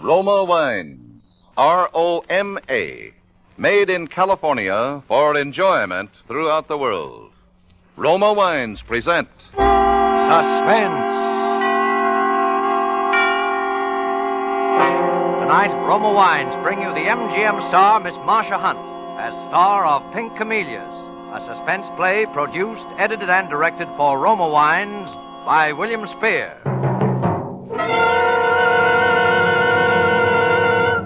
Roma Wines, R-O-M-A, made in California for enjoyment throughout the world. Roma Wines present Suspense. Tonight, Roma Wines bring you the MGM star, Miss Marcia Hunt, as star of Pink Camellias, a suspense play produced, edited, and directed for Roma Wines by William Spear.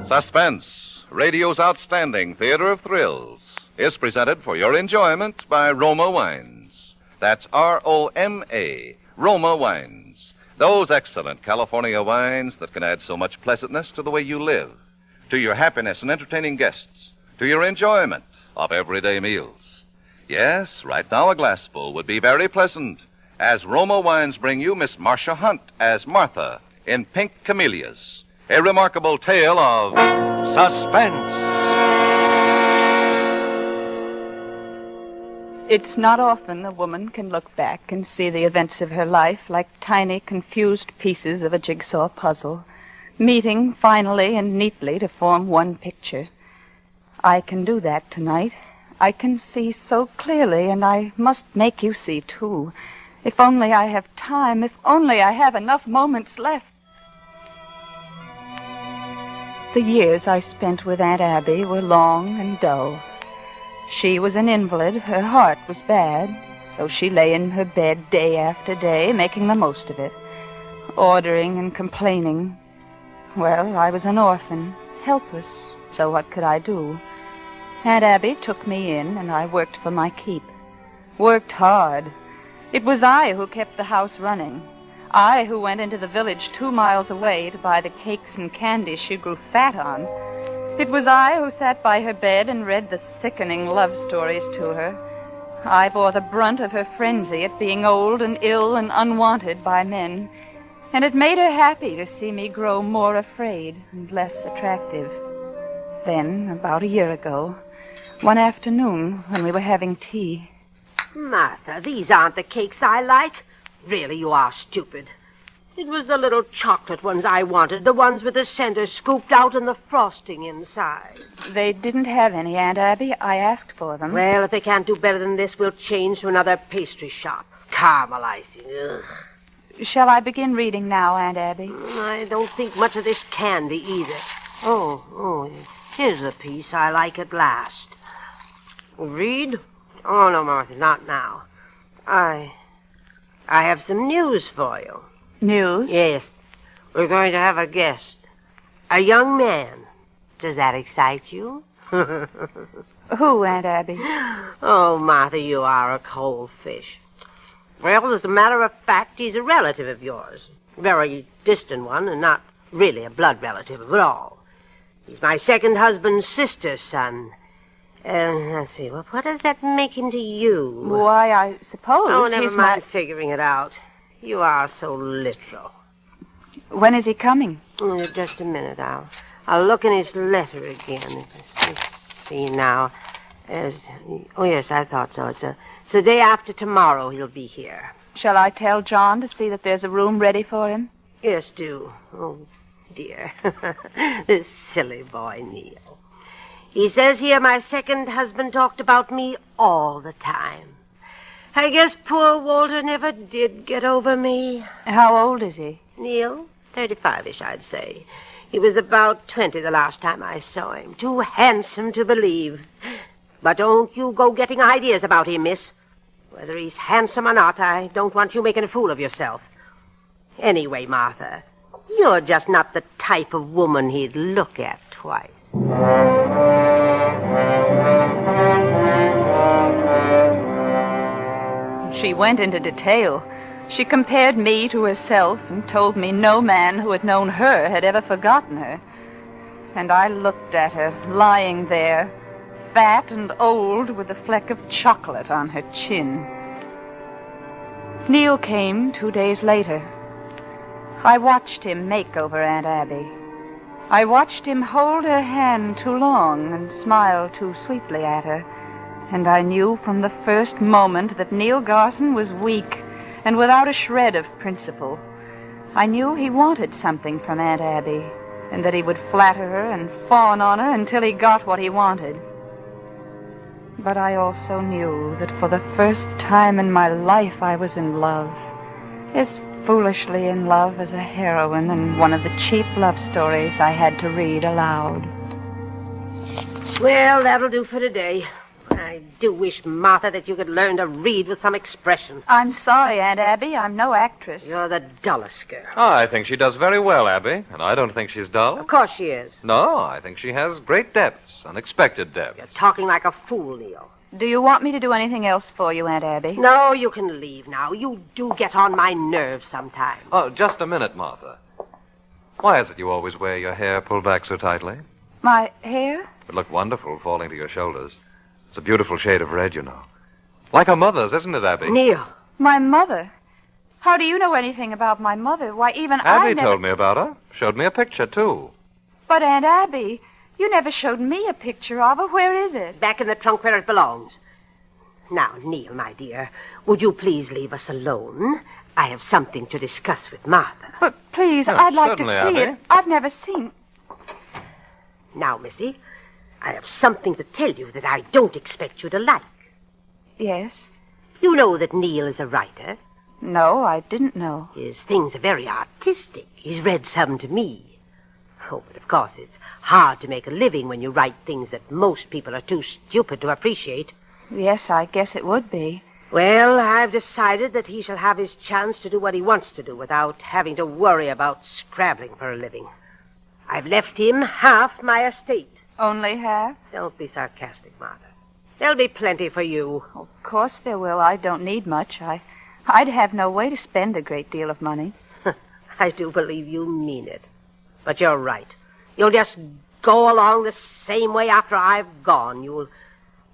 Suspense, radio's outstanding theater of thrills, is presented for your enjoyment by Roma Wines. That's R-O-M-A, Roma Wines. Those excellent California wines that can add so much pleasantness to the way you live, to your happiness in entertaining guests, to your enjoyment of everyday meals. Yes, right now a glassful would be very pleasant, as Roma Wines bring you Miss Marcia Hunt as Martha in Pink Camellias, a remarkable tale of suspense. It's not often a woman can look back and see the events of her life like tiny, confused pieces of a jigsaw puzzle, meeting finally and neatly to form one picture. I can do that tonight. I can see so clearly, and I must make you see, too. If only I have time, if only I have enough moments left. The years I spent with Aunt Abby were long and dull. She was an invalid. Her heart was bad, so she lay in her bed day after day, making the most of it, ordering and complaining. Well, I was an orphan, helpless, so what could I do? Aunt Abby took me in, and I worked for my keep. Worked hard. It was I who kept the house running. I who went into the village 2 miles away to buy the cakes and candies she grew fat on. It was I who sat by her bed and read the sickening love stories to her. I bore the brunt of her frenzy at being old and ill and unwanted by men, and it made her happy to see me grow more afraid and less attractive. Then, about a year ago, one afternoon when we were having tea... Martha, these aren't the cakes I like. Really, you are stupid. It was the little chocolate ones I wanted, the ones with the center scooped out and the frosting inside. They didn't have any, Aunt Abby. I asked for them. Well, if they can't do better than this, we'll change to another pastry shop. Caramel icing. Ugh. Shall I begin reading now, Aunt Abby? I don't think much of this candy either. Oh, here's a piece I like at last. Read? Oh, no, Martha, not now. I have some news for you. News? Yes. We're going to have a guest. A young man. Does that excite you? Who, Aunt Abby? Oh, Martha, you are a cold fish. Well, as a matter of fact, he's a relative of yours. A very distant one, and not really a blood relative at all. He's my second husband's sister's son. Let's see, well, what does that make him to you? Why, I suppose Oh, never he's mind figuring it out. You are so literal. When is he coming? Just a minute. I'll look in his letter again. Let's see now. Oh, yes, I thought so. It's the day after tomorrow he'll be here. Shall I tell John to see that there's a room ready for him? Yes, do. Oh, dear. This silly boy, Neil. He says here my second husband talked about me all the time. I guess poor Walter never did get over me. How old is he? Neil, 35-ish, I'd say. He was about 20 the last time I saw him. Too handsome to believe. But don't you go getting ideas about him, miss. Whether he's handsome or not, I don't want you making a fool of yourself. Anyway, Martha, you're just not the type of woman he'd look at twice. She went into detail. She compared me to herself and told me no man who had known her had ever forgotten her. And I looked at her, lying there, fat and old with a fleck of chocolate on her chin. Neil came 2 days later. I watched him make over Aunt Abby. I watched him hold her hand too long and smile too sweetly at her. And I knew from the first moment that Neil Garson was weak and without a shred of principle. I knew he wanted something from Aunt Abby, and that he would flatter her and fawn on her until he got what he wanted. But I also knew that for the first time in my life I was in love, as foolishly in love as a heroine in one of the cheap love stories I had to read aloud. Well, that'll do for today. I do wish, Martha, that you could learn to read with some expression. I'm sorry, Aunt Abby. I'm no actress. You're the dullest girl. Oh, I think she does very well, Abby, and I don't think she's dull. Of course she is. No, I think she has great depths, unexpected depths. You're talking like a fool, Neil. Do you want me to do anything else for you, Aunt Abby? No, you can leave now. You do get on my nerves sometimes. Oh, just a minute, Martha. Why is it you always wear your hair pulled back so tightly? My hair? It would look wonderful falling to your shoulders. It's a beautiful shade of red, you know. Like her mother's, isn't it, Abby? Neil. My mother? How do you know anything about my mother? Why, even Abby I never... told me about her. Showed me a picture, too. But, Aunt Abby, you never showed me a picture of her. Where is it? Back in the trunk where it belongs. Now, Neil, my dear, would you please leave us alone? I have something to discuss with Martha. But please, Oh, I'd like to certainly, see Abby. it. I've never seen... Now, Missy, I have something to tell you that I don't expect you to like. Yes? You know that Neil is a writer. No, I didn't know. His things are very artistic. He's read some to me. Oh, but of course it's hard to make a living when you write things that most people are too stupid to appreciate. Yes, I guess it would be. Well, I've decided that he shall have his chance to do what he wants to do without having to worry about scrabbling for a living. I've left him half my estate. Only half? Don't be sarcastic, Martha. There'll be plenty for you. Of course there will. I don't need much. I'd have no way to spend a great deal of money. I do believe you mean it. But you're right. You'll just go along the same way after I've gone.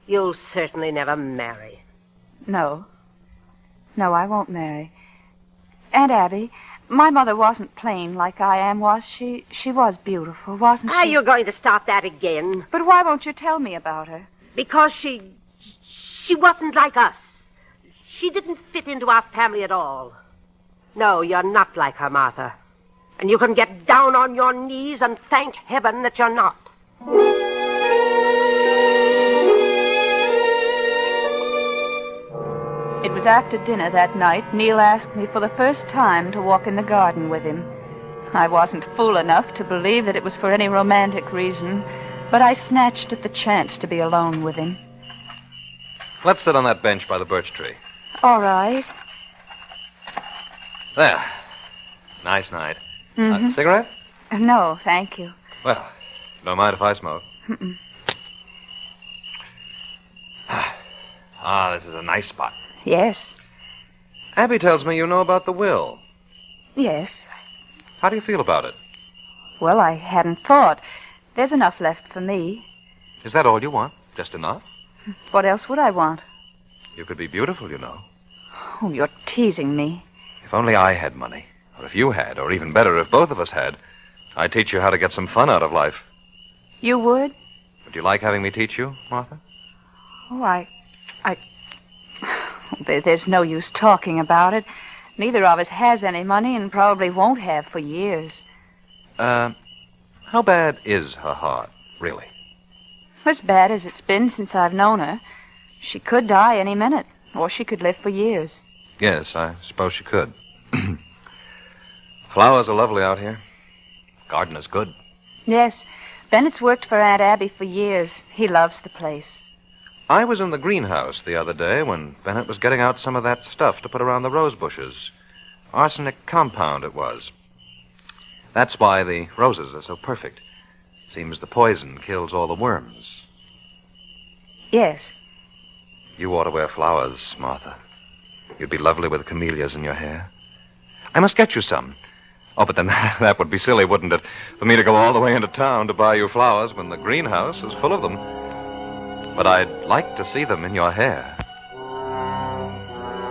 You'll certainly never marry. No. No, I won't marry. Aunt Abby, my mother wasn't plain like I am, was she? She was beautiful, wasn't she? Are you going to start that again? But why won't you tell me about her? Because she wasn't like us. She didn't fit into our family at all. No, you're not like her, Martha. And you can get down on your knees and thank heaven that you're not. It was after dinner that night Neil asked me for the first time to walk in the garden with him. I wasn't fool enough to believe that it was for any romantic reason, but I snatched at the chance to be alone with him. Let's sit on that bench by the birch tree. All right. There. Nice night. Mm-hmm. Cigarette? No, thank you. Well, don't mind if I smoke. Mm-mm. Ah, this is a nice spot. Yes. Abby tells me you know about the will. Yes. How do you feel about it? Well, I hadn't thought. There's enough left for me. Is that all you want? Just enough? What else would I want? You could be beautiful, you know. Oh, you're teasing me. If only I had money. Or if you had, or even better, if both of us had, I'd teach you how to get some fun out of life. You would? Would you like having me teach you, Martha? Oh, There's no use talking about it. Neither of us has any money and probably won't have for years. How bad is her heart, really? As bad as it's been since I've known her. She could die any minute, or she could live for years. Yes, I suppose she could. Flowers are lovely out here. Garden is good. Yes, Bennett's worked for Aunt Abby for years. He loves the place. I was in the greenhouse the other day when Bennett was getting out some of that stuff to put around the rose bushes. Arsenic compound it was. That's why the roses are so perfect. Seems the poison kills all the worms. Yes. You ought to wear flowers, Martha. You'd be lovely with camellias in your hair. I must get you some. Oh, but then that would be silly, wouldn't it? For me to go all the way into town to buy you flowers when the greenhouse is full of them. But I'd like to see them in your hair.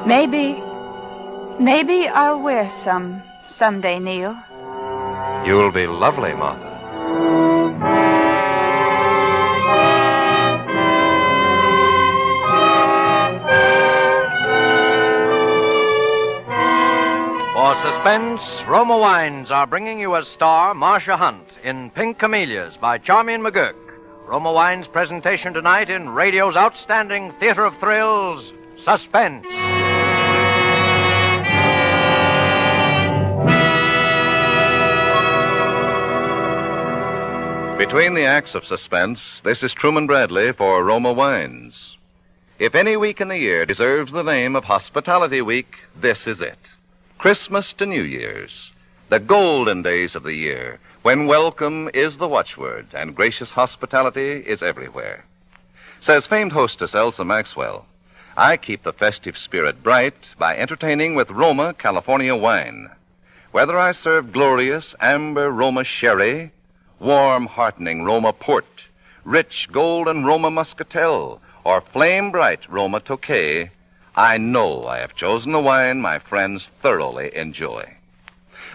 Maybe I'll wear some someday, Neil. You'll be lovely, Martha. For Suspense, Roma Wines are bringing you as star Marcia Hunt in Pink Camellias by Charmian McGurk. Roma Wines' presentation tonight in radio's outstanding theater of thrills, Suspense. Between the acts of Suspense, this is Truman Bradley for Roma Wines. If any week in the year deserves the name of Hospitality Week, this is it. Christmas to New Year's, the golden days of the year, when welcome is the watchword and gracious hospitality is everywhere. Says famed hostess Elsa Maxwell, I keep the festive spirit bright by entertaining with Roma California wine. Whether I serve glorious amber Roma sherry, warm, heartening Roma port, rich golden Roma muscatel, or flame-bright Roma Tokay, I know I have chosen the wine my friends thoroughly enjoy.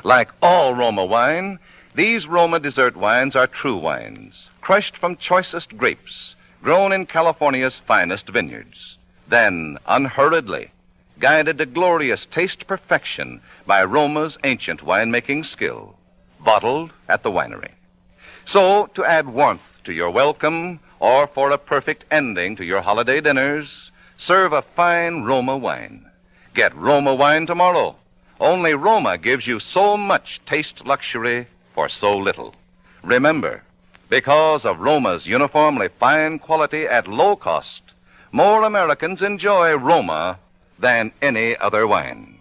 Like all Roma wine, these Roma dessert wines are true wines, crushed from choicest grapes, grown in California's finest vineyards. Then, unhurriedly, guided to glorious taste perfection by Roma's ancient winemaking skill, bottled at the winery. So, to add warmth to your welcome, or for a perfect ending to your holiday dinners, serve a fine Roma wine. Get Roma wine tomorrow. Only Roma gives you so much taste luxury for so little. Remember, because of Roma's uniformly fine quality at low cost, more Americans enjoy Roma than any other wine.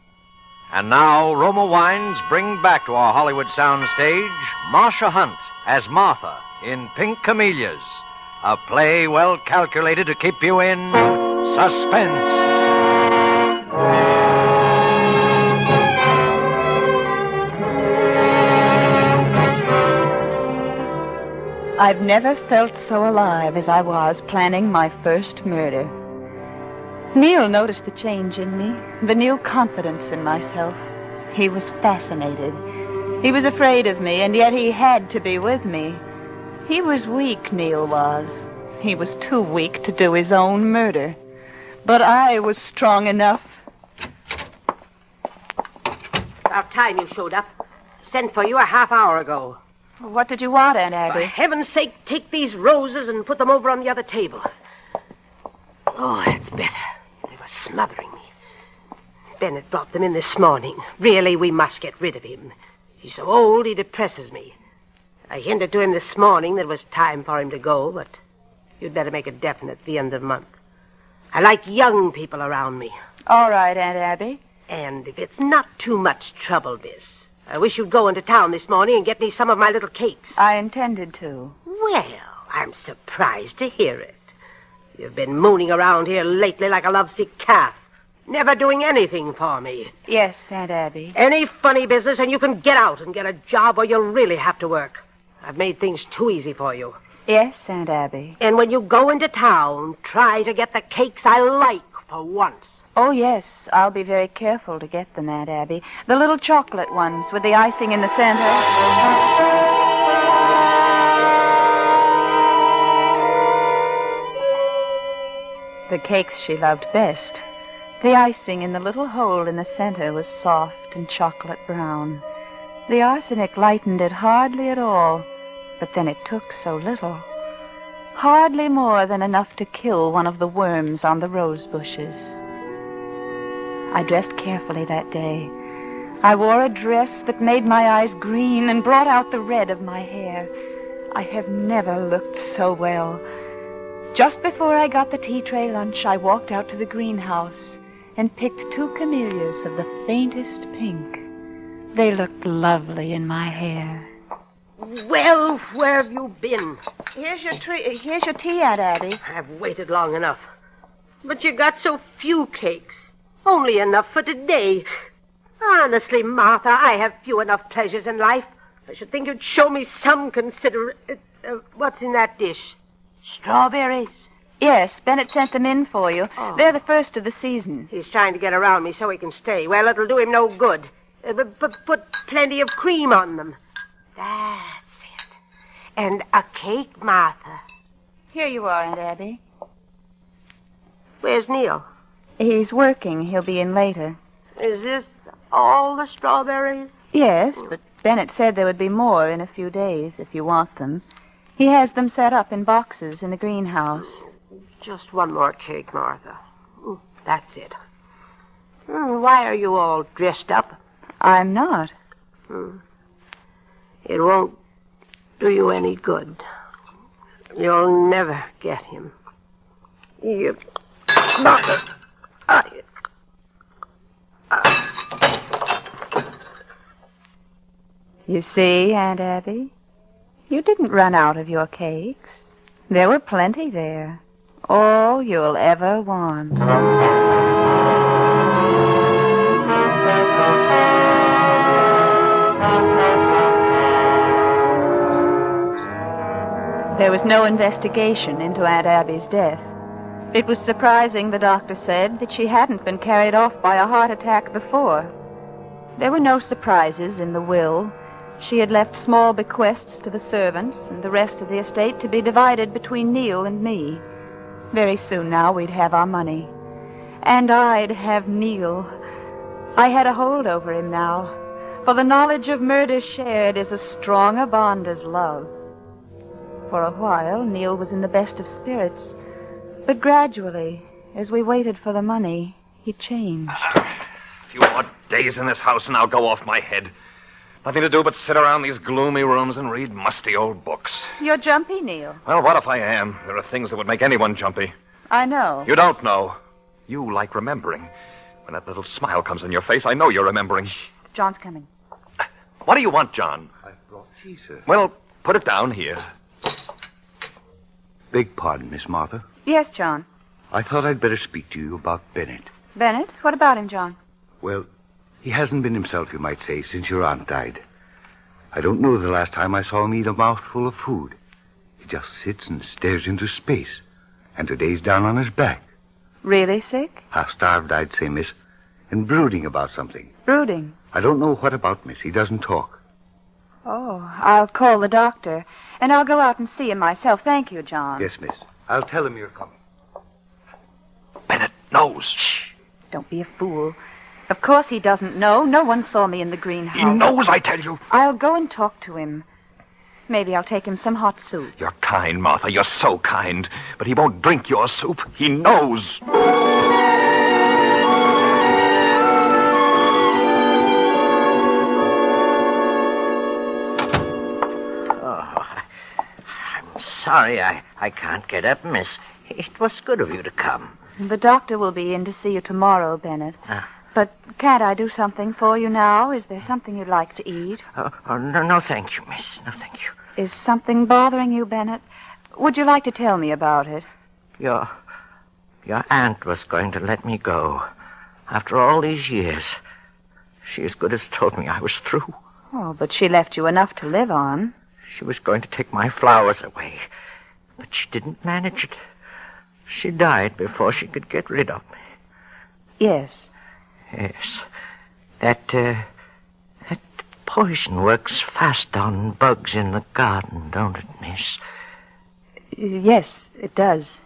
And now, Roma Wines bring back to our Hollywood soundstage Marcia Hunt as Martha in Pink Camellias, a play well calculated to keep you in suspense. I've never felt so alive as I was planning my first murder. Neil noticed the change in me, the new confidence in myself. He was fascinated. He was afraid of me, and yet he had to be with me. He was weak, Neil was. He was too weak to do his own murder. But I was strong enough. About time you showed up. Sent for you a half hour ago. What did you want, Aunt Abby? For heaven's sake, take these roses and put them over on the other table. Oh, that's better. They were smothering me. Bennett brought them in this morning. Really, we must get rid of him. He's so old, he depresses me. I hinted to him this morning that it was time for him to go, but you'd better make it definite at the end of the month. I like young people around me. All right, Aunt Abby. And if it's not too much trouble, miss, I wish you'd go into town this morning and get me some of my little cakes. I intended to. Well, I'm surprised to hear it. You've been mooning around here lately like a lovesick calf, never doing anything for me. Yes, Aunt Abby. Any funny business and you can get out and get a job or you'll really have to work. I've made things too easy for you. Yes, Aunt Abby. And when you go into town, try to get the cakes I like for once. Oh, yes, I'll be very careful to get them, Aunt Abby. The little chocolate ones with the icing in the center. The cakes she loved best. The icing in the little hole in the center was soft and chocolate brown. The arsenic lightened it hardly at all, but then it took so little. Hardly more than enough to kill one of the worms on the rose bushes. I dressed carefully that day. I wore a dress that made my eyes green and brought out the red of my hair. I have never looked so well. Just before I got the tea tray lunch, I walked out to the greenhouse and picked 2 camellias of the faintest pink. They looked lovely in my hair. Well, where have you been? Here's your tea, Aunt Abby. I've waited long enough. But you got so few cakes. Only enough for today. Honestly, Martha, I have few enough pleasures in life. I should think you'd show me some what's in that dish? Strawberries? Yes, Bennett sent them in for you. Oh. They're the first of the season. He's trying to get around me so he can stay. Well, it'll do him no good. Put plenty of cream on them. That's it. And a cake, Martha. Here you are, Aunt Abby. Where's Neil? He's working. He'll be in later. Is this All the strawberries? Yes, but Bennett said there would be more in a few days if you want them. He has them set up in boxes in the greenhouse. Just one more cake, Martha. That's it. Why are you all dressed up? I'm not. It won't do you any good. You'll never get him. You see, Aunt Abby, you didn't run out of your cakes. There were plenty there. All you'll ever want. There was no investigation into Aunt Abby's death. It was surprising, the doctor said, that she hadn't been carried off by a heart attack before. There were no surprises in the will. She had left small bequests to the servants and the rest of the estate to be divided between Neil and me. Very soon now we'd have our money. And I'd have Neil. I had a hold over him now, for the knowledge of murder shared is as strong a bond as love. For a while, Neil was in the best of spirits, but gradually, as we waited for the money, he changed. A few more days in this house and I'll go off my head. Nothing to do but sit around these gloomy rooms and read musty old books. You're jumpy, Neil. Well, what if I am? There are things that would make anyone jumpy. I know. You don't know. You like remembering. When that little smile comes on your face, I know you're remembering. Shh. John's coming. What do you want, John? I brought tea, sir. Well, put it down here. Beg pardon, Miss Martha. Yes, John. I thought I'd better speak to you about Bennett. Bennett? What about him, John? Well, he hasn't been himself, you might say, since your aunt died. I don't know the last time I saw him eat a mouthful of food. He just sits and stares into space. And today's down on his back. Really sick? Half-starved, I'd say, miss. And brooding about something. Brooding? I don't know what about, miss. He doesn't talk. Oh, I'll call the doctor. And I'll go out and see him myself. Thank you, John. Yes, miss. I'll tell him you're coming. Bennett knows. Shh. Don't be a fool. Of course he doesn't know. No one saw me in the greenhouse. He knows, I tell you. I'll go and talk to him. Maybe I'll take him some hot soup. You're kind, Martha. You're so kind. But he won't drink your soup. He knows. Sorry, I can't get up, miss. It was good of you to come. The doctor will be in to see you tomorrow, Bennett. But can't I do something for you now? Is there something you'd like to eat? No, thank you, miss. No, thank you. Is something bothering you, Bennett? Would you like to tell me about it? Your aunt was going to let me go. After all these years, she as good as told me I was through. Oh, but she left you enough to live on. She was going to take my flowers away, but she didn't manage it. She died before she could get rid of me. Yes. Yes. That poison works fast on bugs in the garden, don't it, miss? Yes, it does.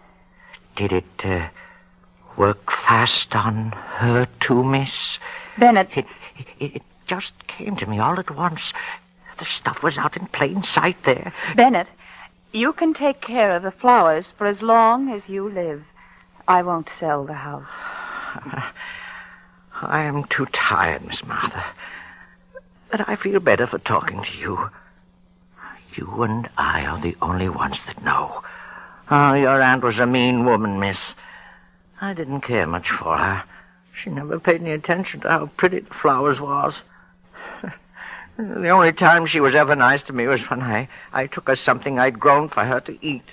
Did it work fast on her, too, miss? Bennett. It just came to me all at once. The stuff was out in plain sight there. Bennett, you can take care of the flowers for as long as you live. I won't sell the house. I am too tired, Miss Martha. But I feel better for talking to you. You and I are the only ones that know. Oh, your aunt was a mean woman, miss. I didn't care much for her. She never paid any attention to how pretty the flowers was. The only time she was ever nice to me was when I took her something I'd grown for her to eat.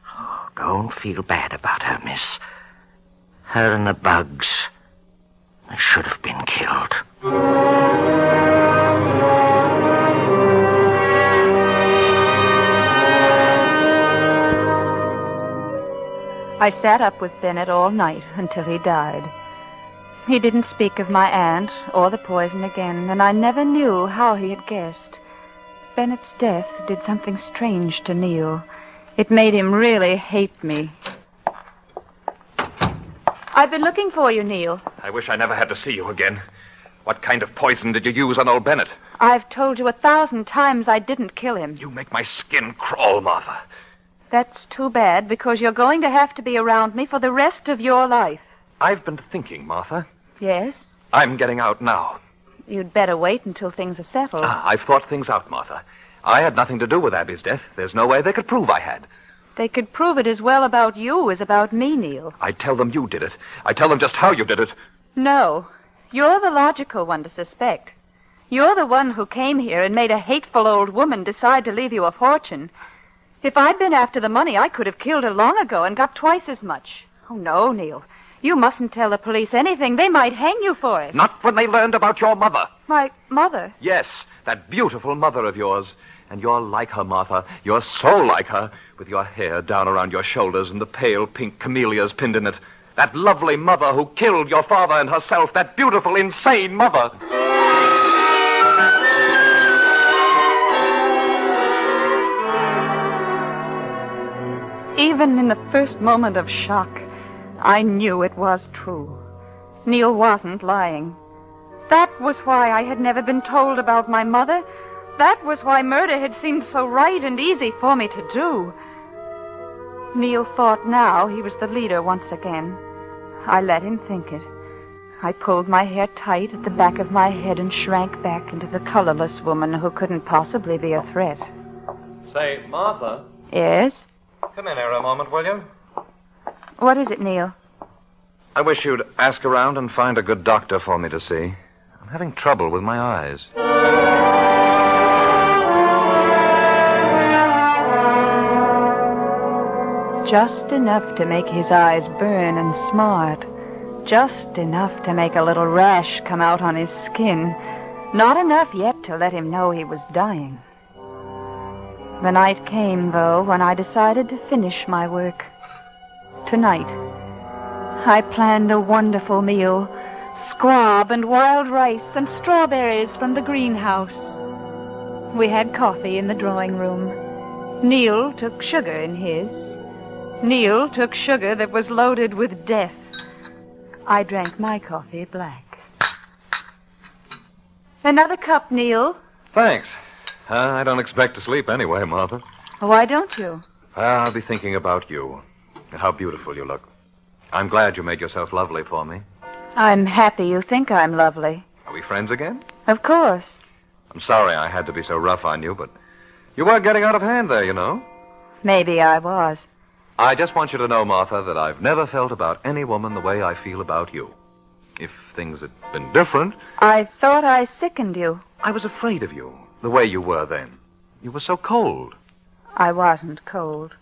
Oh, don't feel bad about her, miss. Her and the bugs, they should have been killed. I sat up with Bennett all night until he died. He didn't speak of my aunt or the poison again, and I never knew how he had guessed. Bennett's death did something strange to Neil. It made him really hate me. I've been looking for you, Neil. I wish I never had to see you again. What kind of poison did you use on old Bennett? I've told you 1,000 times I didn't kill him. You make my skin crawl, Martha. That's too bad, because you're going to have to be around me for the rest of your life. I've been thinking, Martha. Yes? I'm getting out now. You'd better wait until things are settled. I've thought things out, Martha. I had nothing to do with Abby's death. There's no way they could prove I had. They could prove it as well about you as about me, Neil. I'd tell them you did it. I'd tell them just how you did it. No. You're the logical one to suspect. You're the one who came here and made a hateful old woman decide to leave you a fortune. If I'd been after the money, I could have killed her long ago and got twice as much. Oh, no, Neil. You mustn't tell the police anything. They might hang you for it. Not when they learned about your mother. My mother? Yes, that beautiful mother of yours. And you're like her, Martha. You're so like her, with your hair down around your shoulders and the pale pink camellias pinned in it. That lovely mother who killed your father and herself. That beautiful, insane mother. Even in the first moment of shock, I knew it was true. Neil wasn't lying. That was why I had never been told about my mother. That was why murder had seemed so right and easy for me to do. Neil thought now he was the leader once again. I let him think it. I pulled my hair tight at the back of my head and shrank back into the colorless woman who couldn't possibly be a threat. Say, Martha. Yes? Come in here a moment, will you? What is it, Neil? I wish you'd ask around and find a good doctor for me to see. I'm having trouble with my eyes. Just enough to make his eyes burn and smart. Just enough to make a little rash come out on his skin. Not enough yet to let him know he was dying. The night came, though, when I decided to finish my work. Tonight, I planned a wonderful meal. Squab and wild rice and strawberries from the greenhouse. We had coffee in the drawing room. Neil took sugar in his. Neil took sugar that was loaded with death. I drank my coffee black. Another cup, Neil. Thanks. I don't expect to sleep anyway, Martha. Why don't you? I'll be thinking about you. How beautiful you look. I'm glad you made yourself lovely for me. I'm happy you think I'm lovely. Are we friends again? Of course. I'm sorry I had to be so rough on you, but you were getting out of hand there, you know. Maybe I was. I just want you to know, Martha, that I've never felt about any woman the way I feel about you. If things had been different... I thought I sickened you. I was afraid of you, the way you were then. You were so cold. I wasn't cold.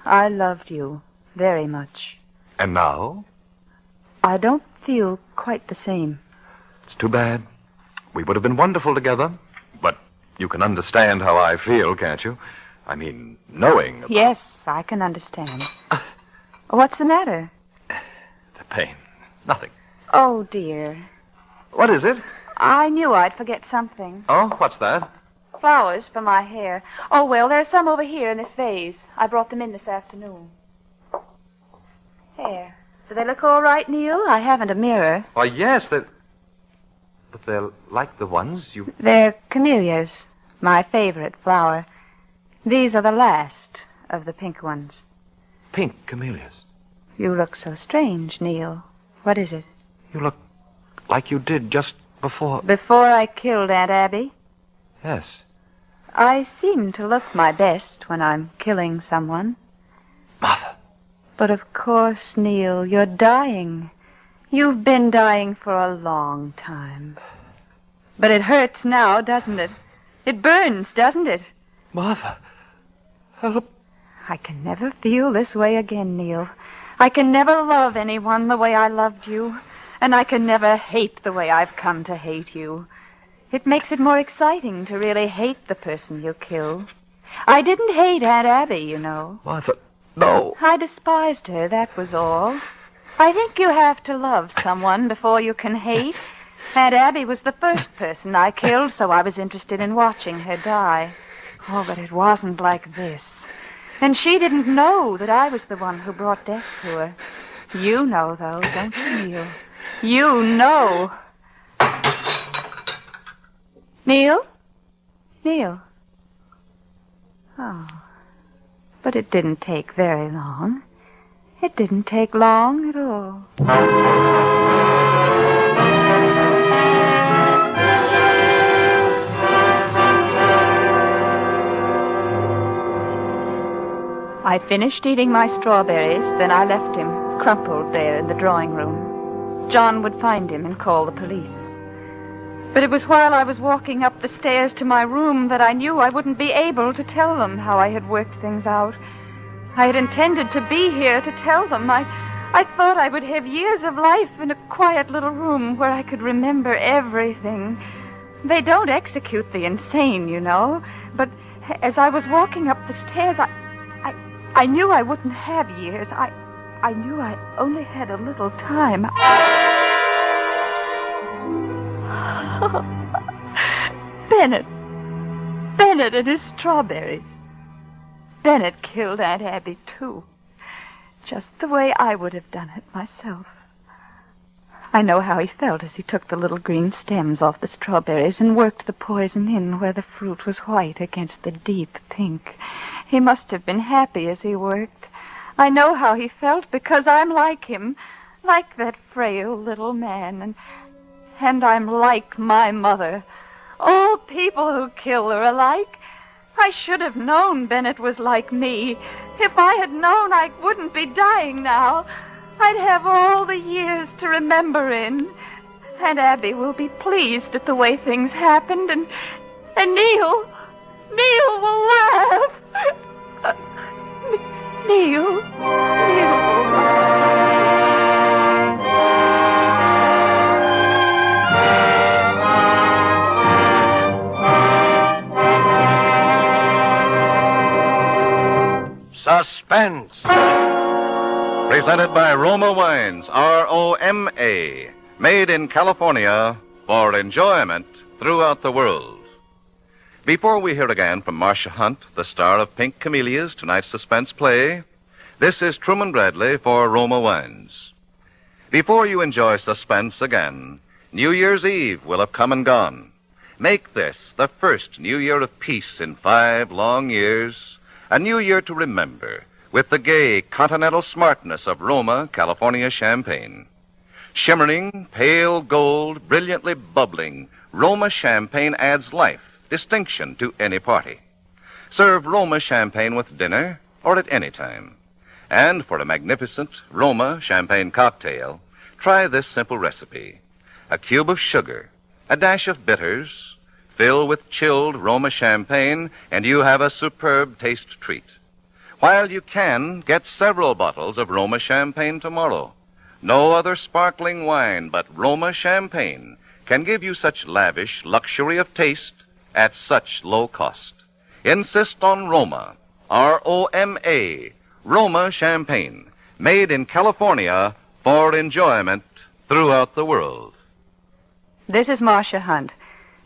I loved you very much. And now? I don't feel quite the same. It's too bad. We would have been wonderful together. But you can understand how I feel, can't you? I mean, knowing about... Yes, I can understand. What's the matter? The pain. Nothing. Oh, dear. What is it? I knew I'd forget something. Oh, what's that? Flowers for my hair. Oh, well, there's some over here in this vase. I brought them in this afternoon. There. Do they look all right, Neil? I haven't a mirror. Why, yes, but they're like the ones you... They're camellias, my favorite flower. These are the last of the pink ones. Pink camellias. You look so strange, Neil. What is it? You look like you did just before... Before I killed Aunt Abby? Yes. I seem to look my best when I'm killing someone. Martha. But of course, Neil, you're dying. You've been dying for a long time. But it hurts now, doesn't it? It burns, doesn't it? Martha. Help. I can never feel this way again, Neil. I can never love anyone the way I loved you. And I can never hate the way I've come to hate you. It makes it more exciting to really hate the person you kill. I didn't hate Aunt Abby, you know. Martha, no. I despised her, that was all. I think you have to love someone before you can hate. Aunt Abby was the first person I killed, so I was interested in watching her die. Oh, but it wasn't like this. And she didn't know that I was the one who brought death to her. You know, though, don't you, Neil? You know. Neil? Neil? Oh, but it didn't take very long. It didn't take long at all. I finished eating my strawberries, then I left him, crumpled there in the drawing room. John would find him and call the police. But it was while I was walking up the stairs to my room that I knew I wouldn't be able to tell them how I had worked things out. I had intended to be here to tell them. I thought I would have years of life in a quiet little room where I could remember everything. They don't execute the insane, you know. But as I was walking up the stairs, I knew I wouldn't have years. I knew I only had a little time. Bennett and his strawberries. Bennett killed Aunt Abby, too. Just the way I would have done it myself. I know how he felt as he took the little green stems off the strawberries and worked the poison in where the fruit was white against the deep pink. He must have been happy as he worked. I know how he felt because I'm like him, like that frail little man, and I'm like my mother. All people who kill are alike. I should have known Bennett was like me. If I had known, I wouldn't be dying now. I'd have all the years to remember in. And Abby will be pleased at the way things happened, and Neil will laugh. Neil will laugh. Suspense. Presented by Roma Wines, R-O-M-A. Made in California for enjoyment throughout the world. Before we hear again from Marcia Hunt, the star of Pink Camellias, tonight's suspense play, this is Truman Bradley for Roma Wines. Before you enjoy suspense again, New Year's Eve will have come and gone. Make this the first New Year of peace in 5 long years, a New Year to remember, with the gay continental smartness of Roma, California champagne. Shimmering, pale gold, brilliantly bubbling, Roma champagne adds life, distinction to any party. Serve Roma champagne with dinner or at any time. And for a magnificent Roma champagne cocktail, try this simple recipe. A cube of sugar, a dash of bitters, fill with chilled Roma champagne, and you have a superb taste treat. While you can, get several bottles of Roma champagne tomorrow. No other sparkling wine but Roma champagne can give you such lavish luxury of taste at such low cost. Insist on Roma, R-O-M-A, Roma champagne, made in California for enjoyment throughout the world. This is Marcia Hunt.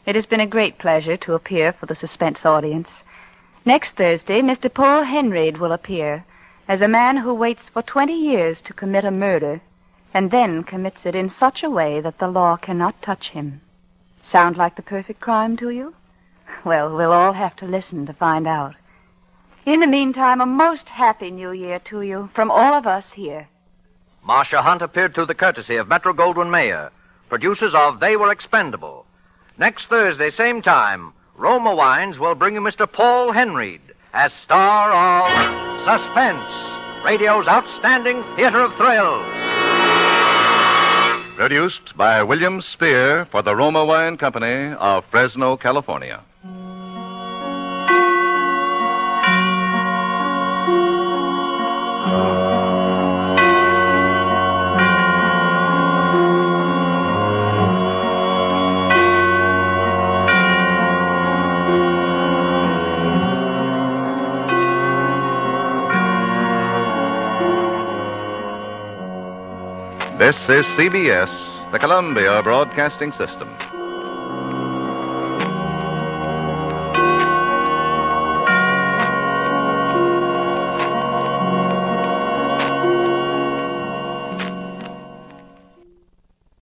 It has been a great pleasure to appear for the suspense audience. Next Thursday, Mr. Paul Henreid will appear as a man who waits for 20 years to commit a murder and then commits it in such a way that the law cannot touch him. Sound like the perfect crime to you? Well, we'll all have to listen to find out. In the meantime, a most happy New Year to you from all of us here. Marcia Hunt appeared through the courtesy of Metro-Goldwyn-Mayer, producers of They Were Expendable. Next Thursday, same time, Roma Wines will bring you Mr. Paul Henreid as star of Suspense, radio's outstanding theater of thrills. Produced by William Spear for the Roma Wine Company of Fresno, California. This is CBS, the Columbia Broadcasting System.